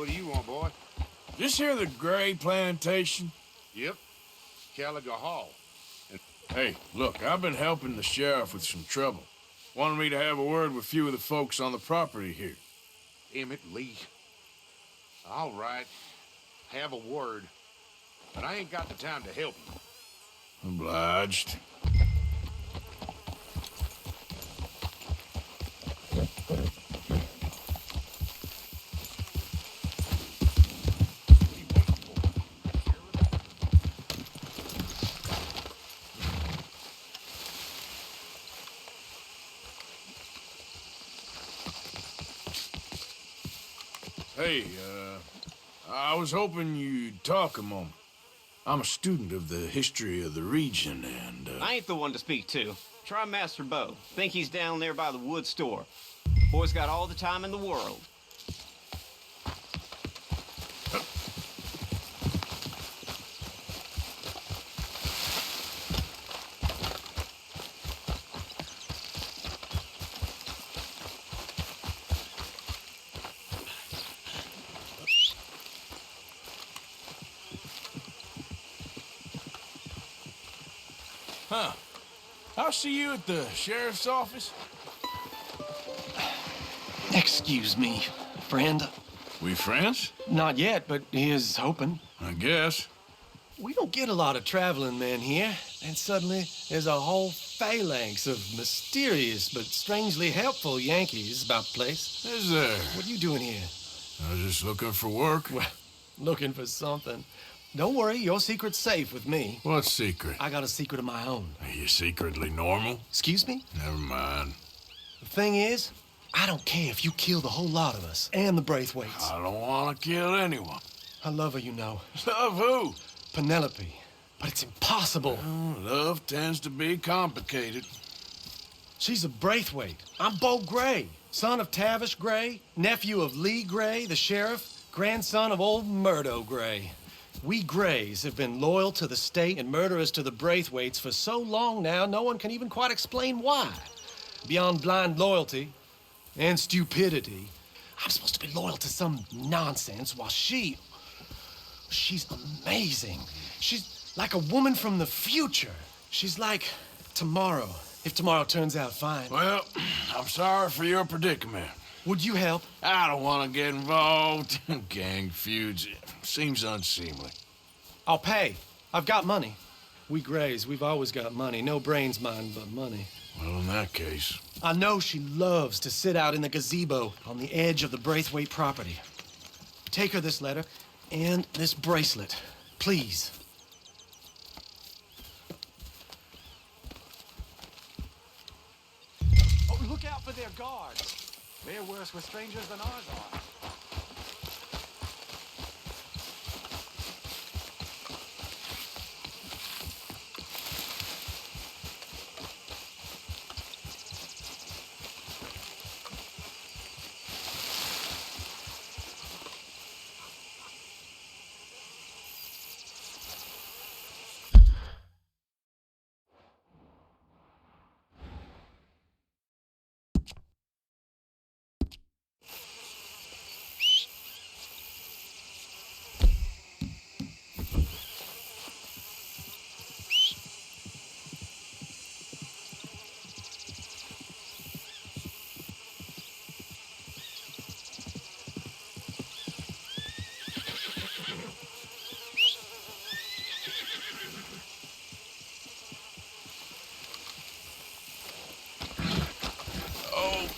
what do you want, boy? This here the Gray Plantation? Yep. Caliga Hall. Hey, look, I've been helping the sheriff with some trouble. Wanted me to have a word with a few of the folks on the property here. Emmett Lee. All right. Have a word. But I ain't got the time to help you. Obliged. Hey, I was hoping you'd talk a moment. I'm a student of the history of the region, and, I ain't the one to speak to. Try Master Beau. Think he's down there by the wood store. Boy's got all the time in the world. Huh. I'll see you at the sheriff's office. Excuse me, friend. We friends? Not yet, but he is hoping. I guess. We don't get a lot of traveling men here, and suddenly there's a whole phalanx of mysterious but strangely helpful Yankees about the place. Is there? What are you doing here? I was just looking for work. Well, looking for something. Don't worry, your secret's safe with me. What secret? I got a secret of my own. Are you secretly normal? Excuse me? Never mind. The thing is, I don't care if you kill the whole lot of us and the Braithwaites. I don't want to kill anyone. I love her, you know. Love who? Penelope. But it's impossible. Well, love tends to be complicated. She's a Braithwaite. I'm Beau Gray, son of Tavish Gray, nephew of Lee Gray, the sheriff, grandson of old Murdo Gray. We Grays have been loyal to the state and murderous to the Braithwaites for so long now, no one can even quite explain why. Beyond blind loyalty and stupidity, I'm supposed to be loyal to some nonsense while she's amazing. She's like a woman from the future. She's like tomorrow, if tomorrow turns out fine. Well, I'm sorry for your predicament. Would you help? I don't want to get involved in gang feuds. It seems unseemly. I'll pay. I've got money. We Grays, we've always got money. No brains, mind, but money. Well, in that case... I know she loves to sit out in the gazebo on the edge of the Braithwaite property. Take her this letter and this bracelet, please. Oh, look out for their guards. They're worse with strangers than ours are.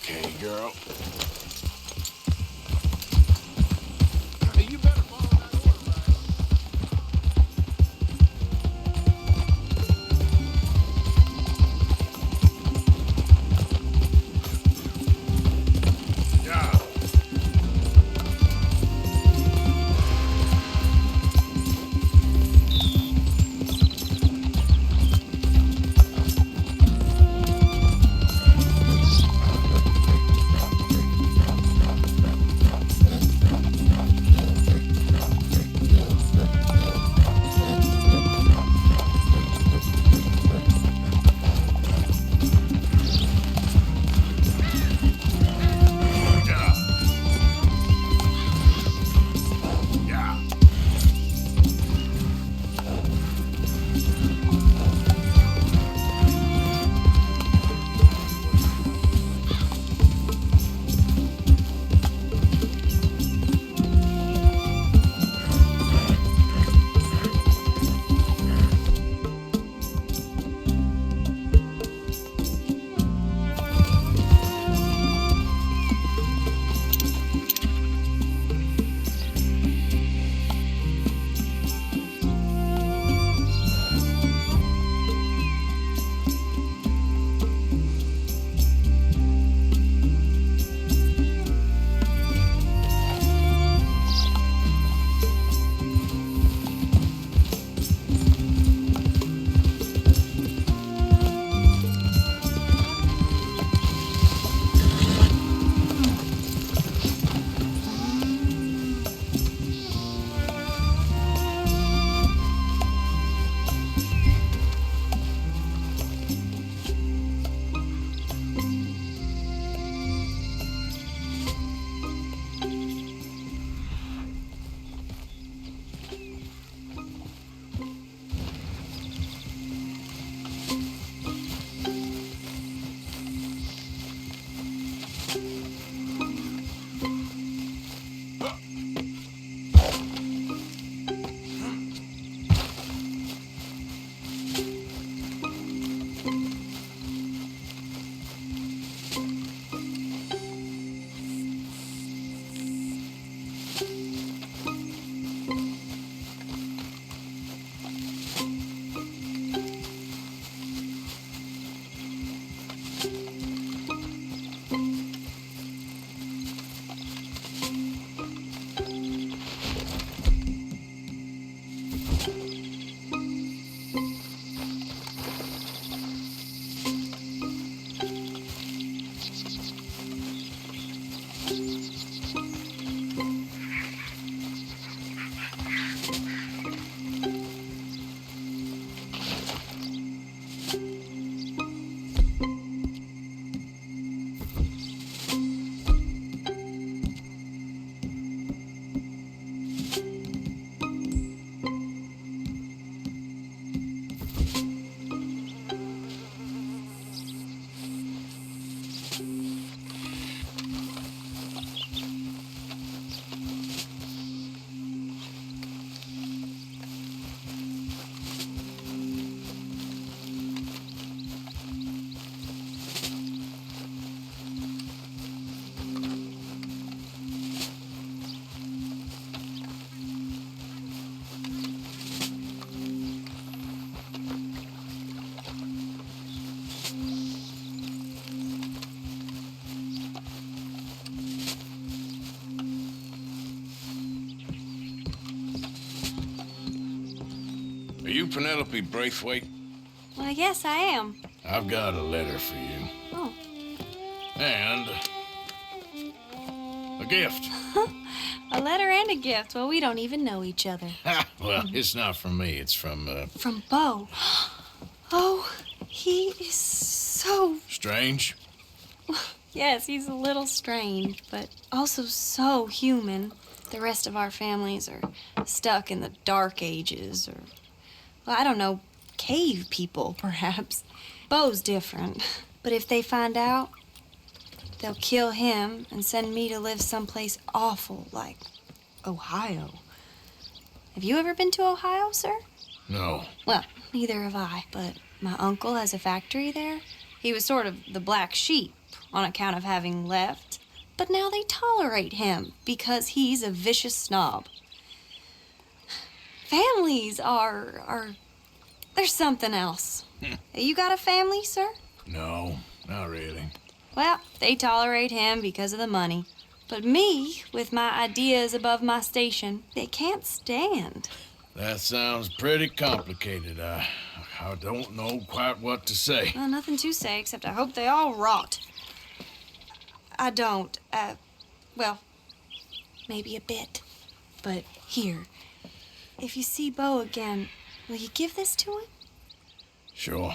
Okay, girl. Hey, you better follow that order, right? Yeah. you Penelope Braithwaite? Well, yes, I am. I've got a letter for you. Oh. And a gift. A letter and a gift. Well, we don't even know each other. Well, it's not from me. It's from, From Bo. Oh, he is so... Strange. Yes, he's a little strange, but also so human. The rest of our families are stuck in the Dark Ages, or, well, I don't know, cave people, perhaps. Bo's different. But if they find out, they'll kill him and send me to live someplace awful like Ohio. Have you ever been to Ohio, sir? No. Well, neither have I, but my uncle has a factory there. He was sort of the black sheep on account of having left, but now they tolerate him because he's a vicious snob. Families are there's something else. You got a family, sir? No, not really. Well, they tolerate him because of the money. But me, with my ideas above my station, they can't stand. That sounds pretty complicated. I don't know quite what to say. Well, nothing to say, except I hope they all rot. I don't, well, maybe a bit. But here, if you see Bo again, will you give this to him? Sure.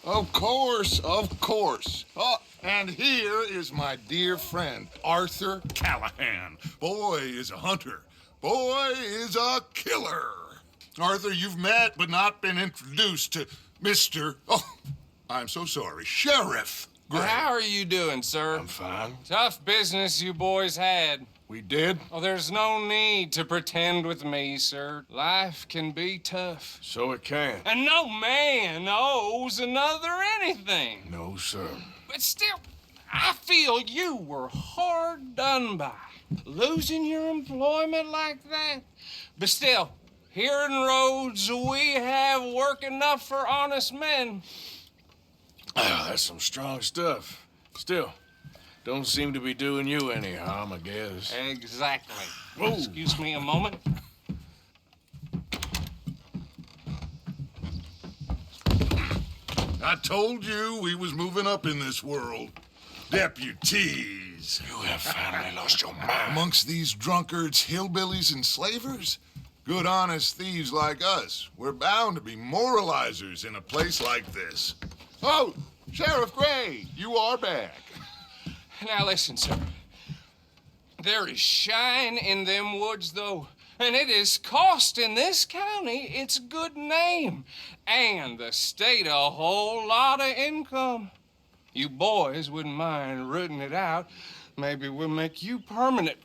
Of course, of course. Oh, and here is my dear friend, Arthur Callahan. Boy is a hunter. Boy is a killer. Arthur, you've met but not been introduced to Mr. Oh, I'm so sorry, Sheriff Gray. How are you doing, sir? I'm fine. Tough business you boys had. We did? Oh, there's no need to pretend with me, sir. Life can be tough. So it can. And no man owes another anything. No, sir. But still, I feel you were hard done by. Losing your employment like that. But still, here in Rhodes, we have work enough for honest men. Ah, that's some strong stuff. Still, don't seem to be doing you any harm, I guess. Exactly. Whoa. Excuse me a moment. I told you we was moving up in this world. Deputies. You have finally lost your mind. Amongst these drunkards, hillbillies, and slavers, good honest thieves like us, we're bound to be moralizers in a place like this. Oh, Sheriff Gray, you are back. Now listen, sir. There is shine in them woods, though, and it is costing this county its good name and the state a whole lot of income. You boys wouldn't mind rooting it out. Maybe we'll make you permanent.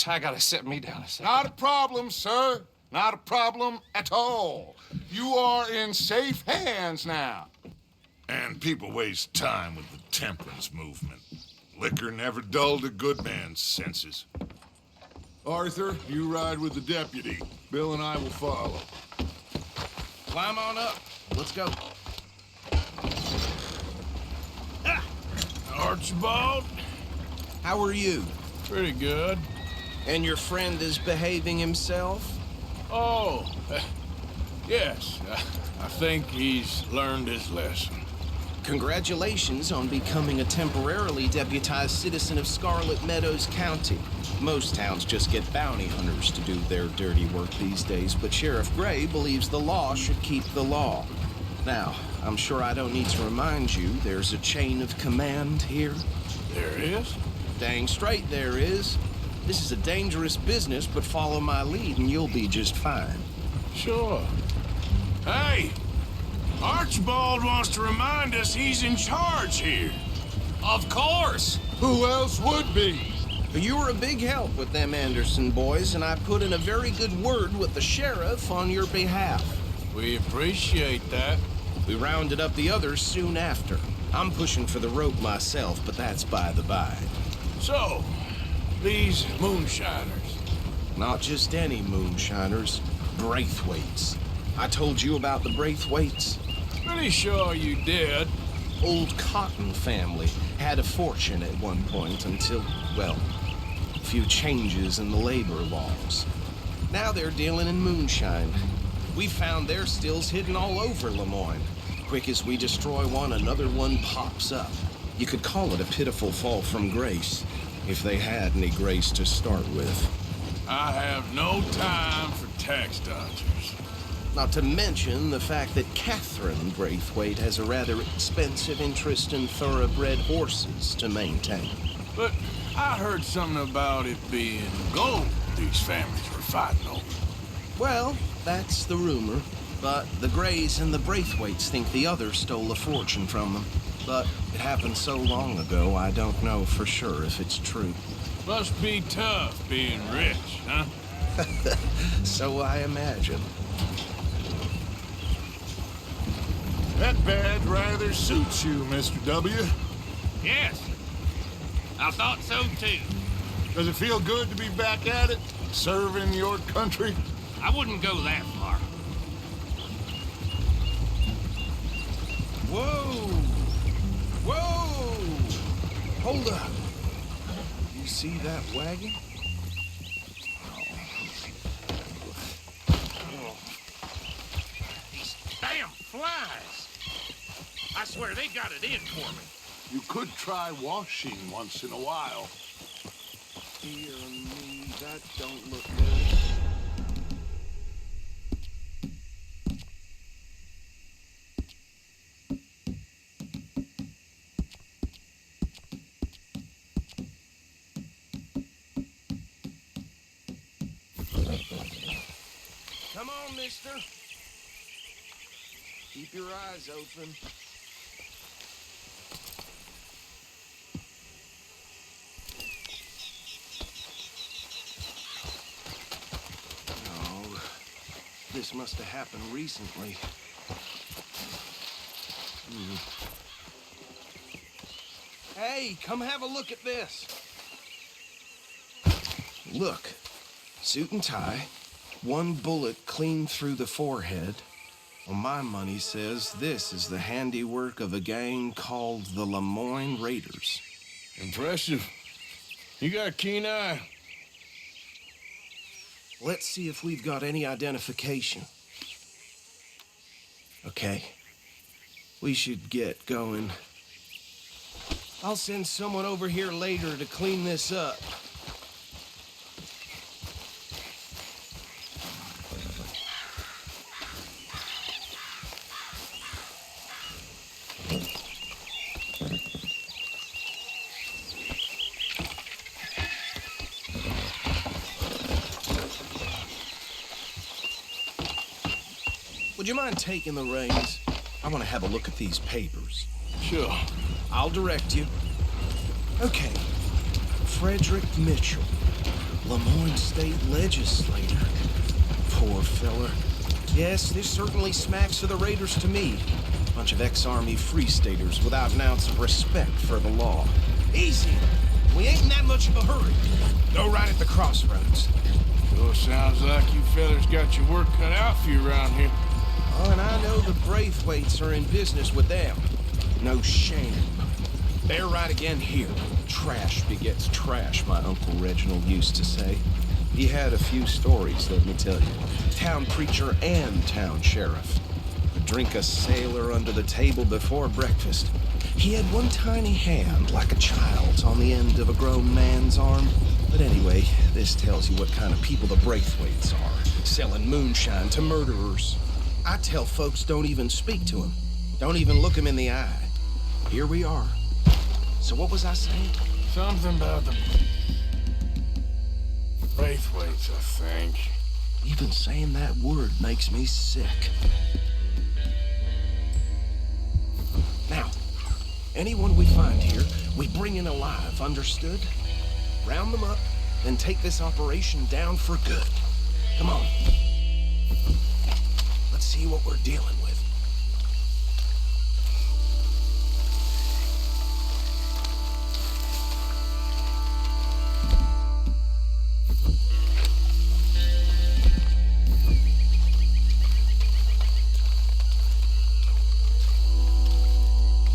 I gotta set me down a second. Not a problem, sir. Not a problem at all. You are in safe hands now. And people waste time with the temperance movement. Liquor never dulled a good man's senses. Arthur, you ride with the deputy. Bill and I will follow. Climb on up. Let's go. Archibald? How are you? Pretty good. And your friend is behaving himself? Oh, yes. I think he's learned his lesson. Congratulations on becoming a temporarily deputized citizen of Scarlet Meadows County. Most towns just get bounty hunters to do their dirty work these days, but Sheriff Gray believes the law should keep the law. Now, I'm sure I don't need to remind you there's a chain of command here. There is? Dang straight there is. This is a dangerous business, but follow my lead and you'll be just fine. Sure. Hey! Archibald wants to remind us he's in charge here. Of course. Who else would be? You were a big help with them Anderson boys, and I put in a very good word with the sheriff on your behalf. We appreciate that. We rounded up the others soon after. I'm pushing for the rope myself, but that's by the by. So, these moonshiners. Not just any moonshiners, Braithwaites. I told you about the Braithwaites? Pretty sure you did. Old Cotton family had a fortune at one point until, well, a few changes in the labor laws. Now they're dealing in moonshine. We found their stills hidden all over Lemoyne. Quick as we destroy one, another one pops up. You could call it a pitiful fall from grace, if they had any grace to start with. I have no time for tax dodgers. Not to mention the fact that Catherine Braithwaite has a rather expensive interest in thoroughbred horses to maintain. But I heard something about it being gold these families were fighting over. Well, that's the rumor. But the Grays and the Braithwaites think the other stole a fortune from them. But it happened so long ago, I don't know for sure if it's true. Must be tough being rich, huh? So I imagine. That badge rather suits you, Mr. W. Yes, I thought so too. Does it feel good to be back at it, serving your country? I wouldn't go that far. Whoa! Whoa! Hold up. You see that wagon? These damn flies. I swear they got it in for me. You could try washing once in a while. Dear me, that don't look good. Come on, mister. Keep your eyes open. Oh, this must have happened recently. Hey, come have a look at this. Look, suit and tie, one bullet clean through the forehead. Well, my money says this is the handiwork of a gang called the Lemoyne Raiders. Impressive. You got a keen eye. Let's see if we've got any identification. Okay. We should get going. I'll send someone over here later to clean this up. Would you mind taking the reins? I want to have a look at these papers. Sure. I'll direct you. Okay. Frederick Mitchell, Lemoyne State Legislator. Poor fella. Yes, this certainly smacks of the Raiders to me. Bunch of ex-Army Free Staters without an ounce of respect for the law. Easy. We ain't in that much of a hurry. Go right at the crossroads. Sure sounds like you fellas got your work cut out for you around here. Oh, and I know the Braithwaites are in business with them. No shame. They're right again here. Trash begets trash, my Uncle Reginald used to say. He had a few stories, let me tell you. Town preacher and town sheriff. Could drink a sailor under the table before breakfast. He had one tiny hand, like a child's, on the end of a grown man's arm. But anyway, this tells you what kind of people the Braithwaites are. Selling moonshine to murderers. I tell folks don't even speak to him. Don't even look him in the eye. Here we are. So what was I saying? Something about the Braithwaites, I think. Even saying that word makes me sick. Now, anyone we find here, we bring in alive, understood? Round them up, then take this operation down for good. Come on. Let's see what we're dealing with.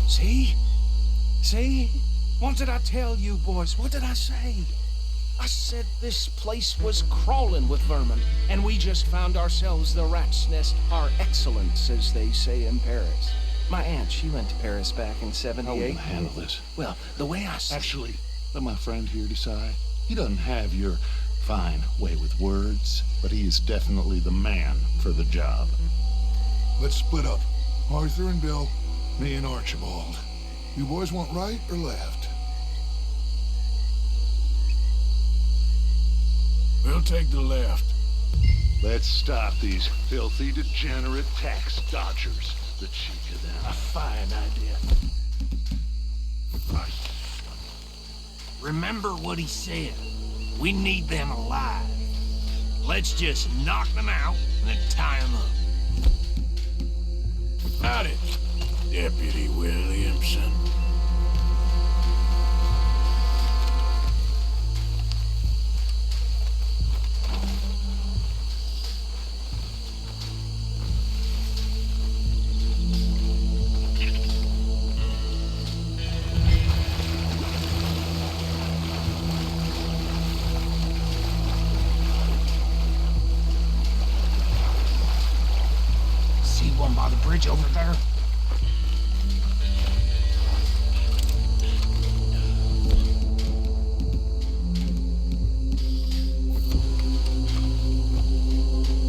See? See? What did I tell you, boys? What did I say? I said this place was crawling with vermin, and we just found ourselves the rat's nest par excellence, as they say in Paris. My aunt, she went to Paris back in '78. I wouldn't handle this. Well, the way I see Actually, let my friend here decide. He doesn't have your fine way with words, but he is definitely the man for the job. Let's split up. Arthur and Bill, me and Archibald. You boys want right or left? We'll take the left. Let's stop these filthy, degenerate tax dodgers. The cheek of them. A fine idea. Remember what he said. We need them alive. Let's just knock them out and then tie them up. Howdy, Deputy Williamson. See one by the bridge over there?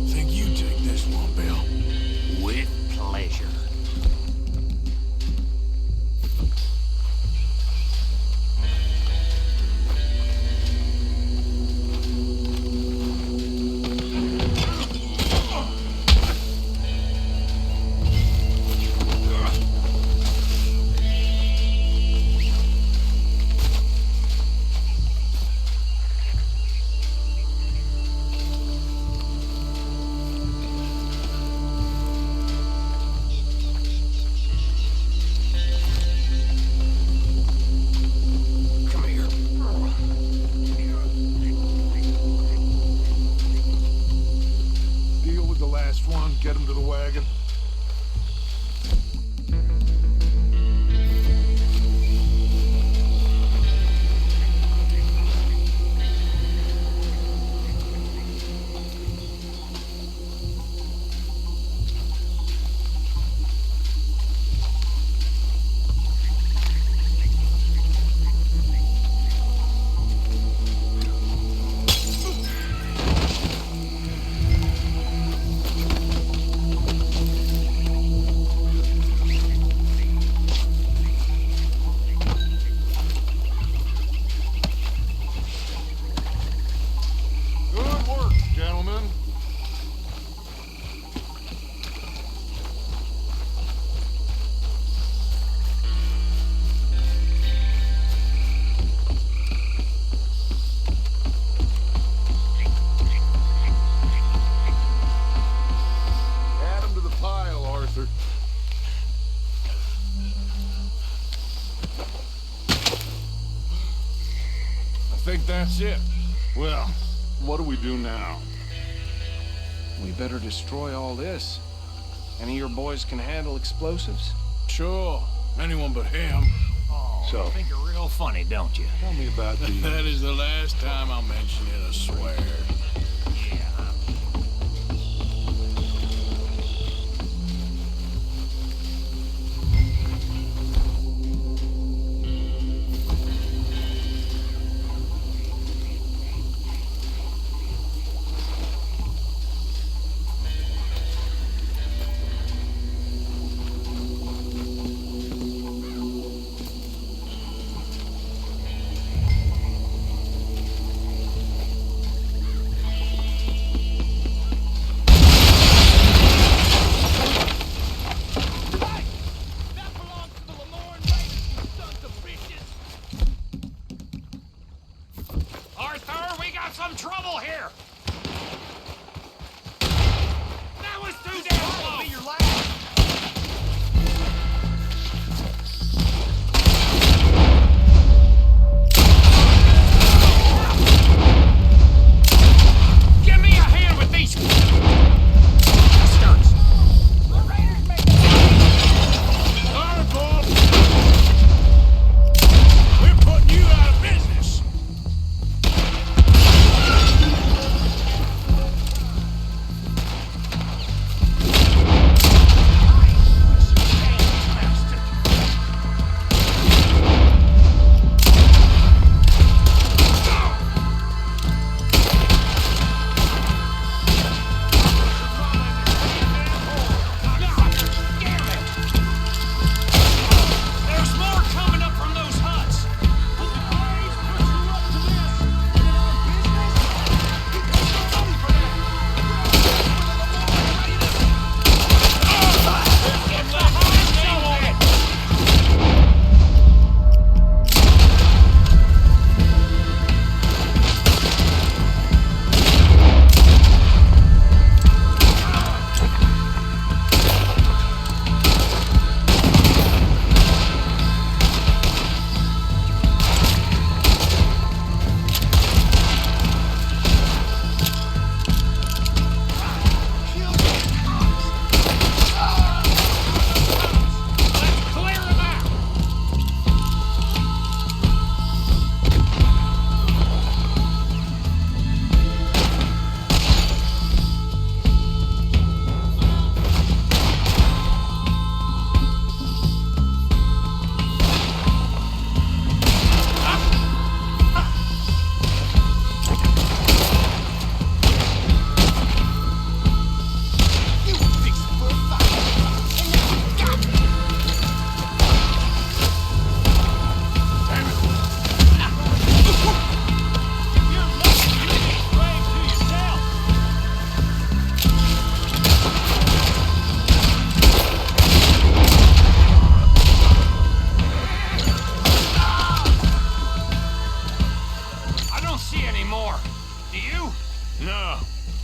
Think you take this one, Bill. With pleasure. think that's it. Well, what do we do now? We better destroy all this. Any of your boys can handle explosives? Sure, anyone but him. So, You think you're real funny, don't you? tell me about the... That is the last time I'll mention it, I swear. Yeah. Arthur, we got some trouble here! That was too damn close! Be your last. Give me a hand with these bastards! Sorry, Bob. We're putting you out of business. There's more coming up from those huts! Let's clear them out! I don't see any more. Do you? No.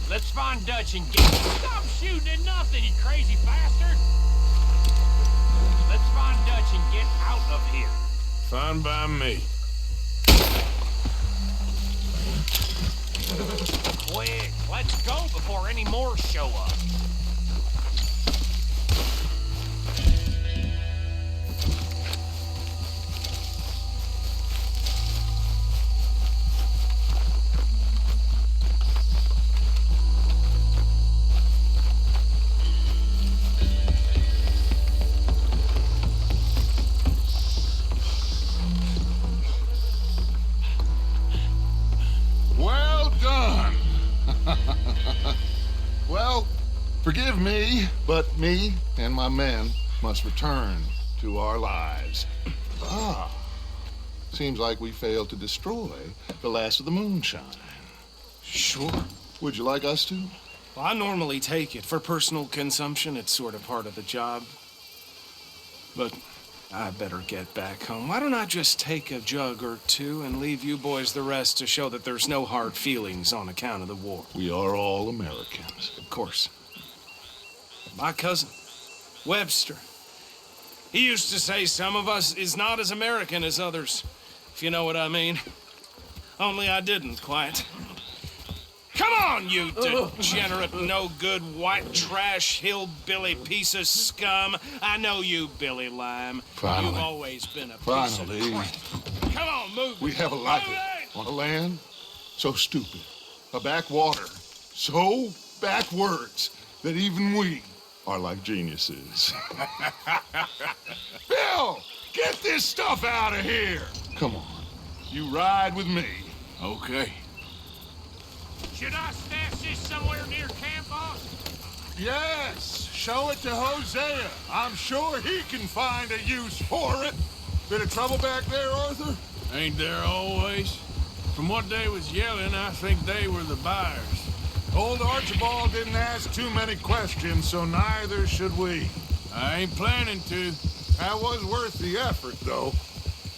Let's find Dutch and get... Stop shooting at nothing, you crazy bastard! Let's find Dutch and get out of here. Fine by me. Quick, let's go before any more show up. Well done. Well, forgive me, but me and my men must return to our lives. Seems like we failed to destroy the last of the moonshine. Sure. Would you like us to? Well, I normally take it. For personal consumption, it's sort of part of the job. But I better get back home. Why don't I just take a jug or two and leave you boys the rest to show that there's no hard feelings on account of the war? We are all Americans. Of course. My cousin, Webster, he used to say some of us is not as American as others, if you know what I mean. Only I didn't quite. Come on, you degenerate, no-good, white trash, hillbilly piece of scum. I know you, Billy Lime. Finally. You've always been a piece Finally. of crap. Come on, move. We have a life on a land so stupid, a backwater so backwards that even we are like geniuses. Bill, get this stuff out of here. Come on, you ride with me. Okay. Should I stash this somewhere near camp, boss? Yes, show it to Hosea. I'm sure he can find a use for it. Bit of trouble back there, Arthur? Ain't there always? From what they was yelling, I think they were the buyers. Old Archibald didn't ask too many questions, so neither should we. I ain't planning to. That was worth the effort, though.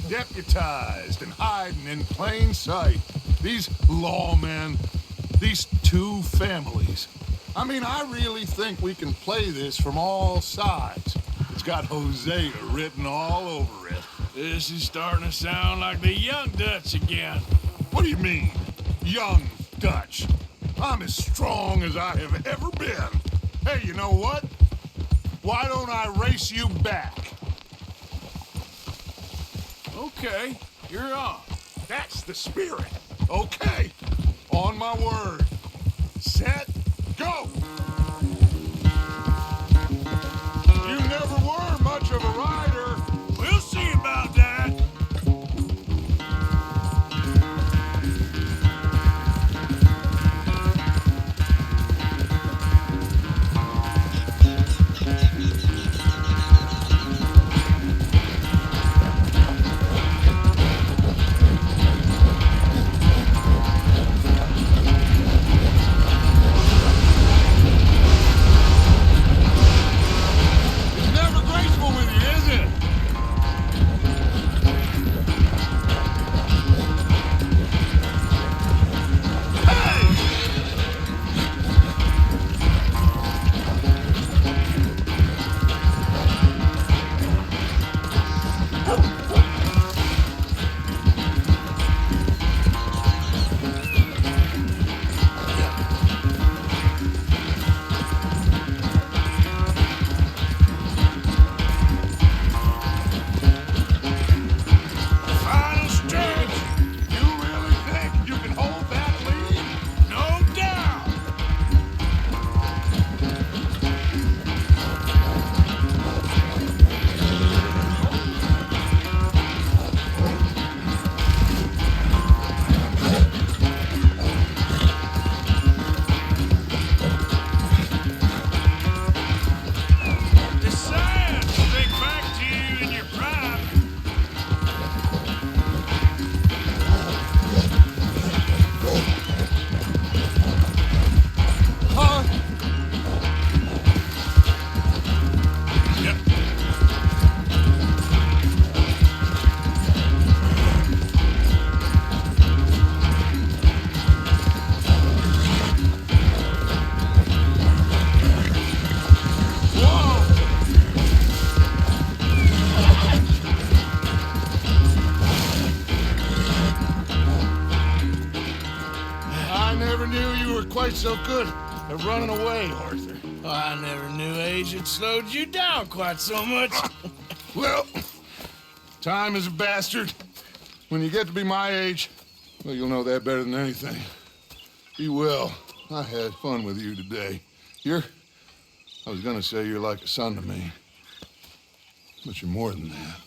Deputized and hiding in plain sight. These lawmen, these two families. I mean, I really think we can play this from all sides. It's got Hosea written all over it. This is starting to sound like the Young Dutch again. What do you mean, young Dutch? I'm as strong as I have ever been. Hey, you know what? Why don't I race you back? Okay, you're on. That's the spirit. Okay, on my word. Set, go! You never were much of a rider. We'll see about that. It's never graceful with you, is it? Final stretch. You really think you can hold that lead? No doubt. It's sad to think back to you in your prime. Huh? Yep. Whoa! I never knew you were quite so good at running away, Arthur. I never knew age had slowed you down quite so much. Well, time is a bastard. When you get to be my age, well, you'll know that better than anything. Be well. I had fun with you today. I was gonna say you're like a son to me, but you're more than that.